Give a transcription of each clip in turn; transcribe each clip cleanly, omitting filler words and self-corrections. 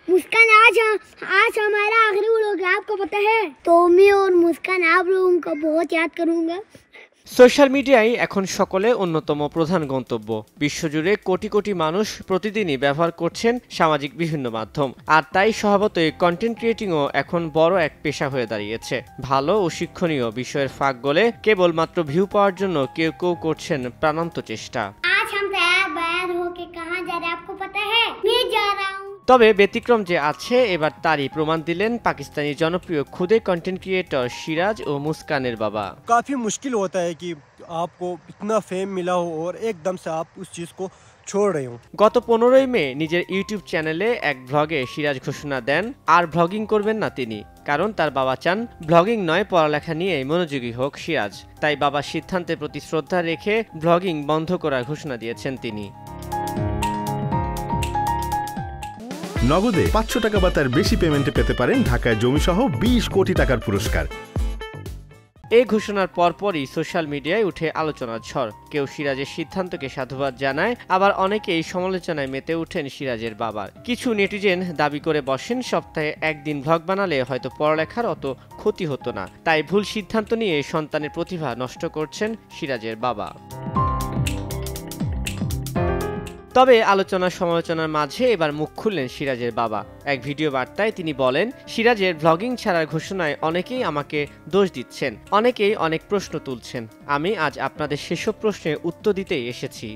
मुस्कान आज हमारा आखिरी व्लॉग है, आपको पता है। तो मैं और मुस्कान आप लोगों को बहुत याद करूंगा। সোশ্যাল মিডিয়ায় এখন সকলে অন্যতম প্রধান গন্তব্য। বিশ্বজুড়ে কোটি কোটি মানুষ প্রতিদিনই ব্যবহার করছেন সামাজিক বিভিন্ন মাধ্যম, আর তাই স্বভাবতই কন্টেন্ট ক্রিয়েটিংও এখন বড় এক পেশা হয়ে দাঁড়িয়েছে। ভালো ও শিক্ষণীয় বিষয়ের ফাঁক গলে কেবলমাত্র ভিউ পাওয়ার জন্য কেউ কেউ করছেন প্রাণান্ত চেষ্টা। आज हम तैयार बयार होके कहाँ जा रहे हैं आपको पता है? मैं जा रहा हूँ। তবে ব্যতিক্রম যে আছে এবার তারই প্রমাণ দিলেন পাকিস্তানি জনপ্রিয় খুদে কন্টেন্ট ক্রিয়েটর সিরাজ ও মুস্কানের বাবা। काफ़ी मुश्किल होता है कि आपको इतना फेम मिला हो और एकदम से आप उस चीज़ को छोड़ रहे हो। গত 15ই মে নিজের ইউটিউব চ্যানেলে এক ব্লগে সিরাজ ঘোষণা দেন আর ব্লগিং করবেন না তিনি, কারণ তার বাবা চান ব্লগিং নয় পড়ালেখা নিয়ে মনোযোগী হোক সিরাজ। তাই বাবার সিদ্ধান্তের প্রতি শ্রদ্ধা রেখে ব্লগিং বন্ধ করার ঘোষণা দিয়েছেন তিনি। নগদে 500 টাকা বা তার বেশি পেমেন্টে পেতে পারেন ঢাকায় জমিসহ 20 কোটি টাকার পুরস্কার। এই ঘোষণার পরপরই সোশ্যাল মিডিয়ায় উঠে আলোচনার ঝড়। কেউ সিরাজের সিদ্ধান্তকে সাধুবাদ জানায়, আবার অনেকেই সমালোচনায় মেতে ওঠেন সিরাজের বাবার। কিছু নেটিজেন দাবি করে বসেন সপ্তাহে একদিন ব্লগ বানালে হয়তো পড়ালেখার অত ক্ষতি হতো না, তাই ভুল সিদ্ধান্ত নিয়ে সন্তানের প্রতিভা নষ্ট করছেন সিরাজের বাবা। তবে আলোচনা সমালোচনার মাঝে এবার মুখ খুললেন সিরাজের বাবা। এক ভিডিও বার্তায় তিনি বলেন, সিরাজের ব্লগিং ছাড়ার ঘোষণায় অনেকেই আমাকে দোষ দিচ্ছেন, অনেকেই অনেক প্রশ্ন তুলছেন। আমি আজ আপনাদের সেসব প্রশ্নের উত্তর দিতেই এসেছি।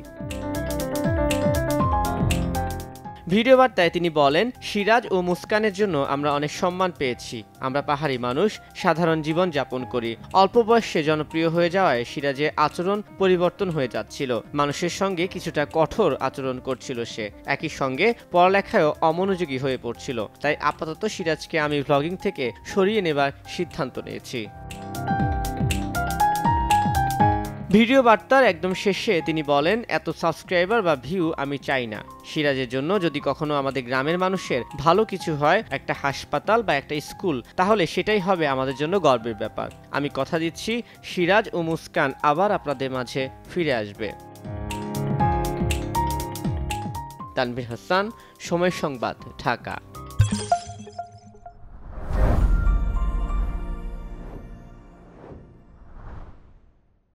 ভিডিও বার্তায় তিনি বলেন, সিরাজ ও মুস্কানের জন্য আমরা অনেক সম্মান পেয়েছি। আমরা পাহাড়ি মানুষ, সাধারণ জীবন যাপন করি। অল্প বয়সে জনপ্রিয় হয়ে যাওয়ায় সিরাজের আচরণ পরিবর্তন হয়ে যাচ্ছিল। মানুষের সঙ্গে কিছুটা কঠোর আচরণ করছিল সে, একই সঙ্গে পড়ালেখায়ও অমনোযোগী হয়ে পড়ছিল। তাই আপাতত সিরাজকে আমি ব্লগিং থেকে সরিয়ে নেবার সিদ্ধান্ত নিয়েছি। ভিডিও বার্তার একদম শেষে তিনি বলেন, এত সাবস্ক্রাইবার বা ভিউ আমি চাই না। সিরাজের জন্য যদি কখনো আমাদের গ্রামের মানুষের ভালো কিছু হয়, একটা হাসপাতাল বা একটা স্কুল, তাহলে সেটাই হবে আমাদের জন্য গর্বের ব্যাপার। আমি কথা দিচ্ছি সিরাজ ও মুস্কান আবার আপনাদের মাঝে ফিরে আসবে। তানভীর হাসান, সময় সংবাদ, ঢাকা।